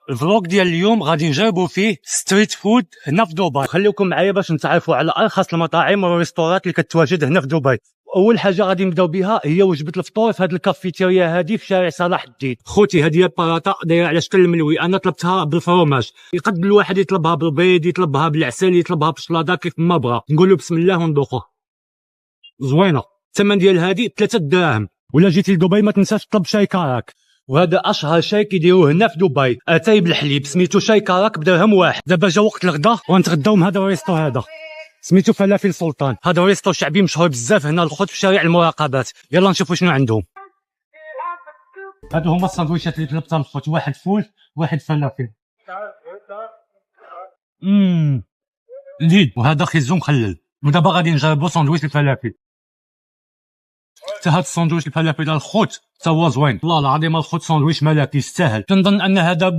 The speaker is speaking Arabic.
الفلوق ديال اليوم غادي نجربوا فيه ستريت فود هنا في دبي. خليكم معايا باش نتعرفوا على ارخص المطاعم والريستورات اللي كتواجد هنا في دبي. اول حاجه غادي نبداو بها هي وجبه الفطور في هذه الكافيتيريا هذه في شارع صلاح الدين. خوتي هذه البلاطه دايره على شكل الملوي، انا طلبتها بالفرماج، يقدر الواحد يطلبها بالبيض، يطلبها بالعسل، يطلبها بالشلاضه كيف ما بغى. نقولوا بسم الله وندوقوه. زوينه. الثمن ديال هذه 3 دراهم. ولا جيتي لدبي ما تنساش تطلب شاي كاراك، وهذا اشهر شاي كيديروه هنا في دبي، اتاي بالحليب، سميتو شاي كاراك بدرهم واحد. دابا جا وقت الغدا ونتغداو من هذا الريستو هذا سميتو فلافل سلطان. هذا ريستو شعبي مشهور بزاف هنا الخوت في شارع المراقبات. يلا نشوفوا شنو عندهم. هادو هما الساندويشات اللي طلبتها الخوت، واحد فول واحد فلافل. لذيذ. وهذا خيزو مخلل. ودابا غادي نجربوا ساندويش الفلافل. حتى هاد الساندويش الفلافل ديال الخوت حتى هو زوين، والله العظيم الخوت ساندويش ملكي يستاهل. كنظن ان هذا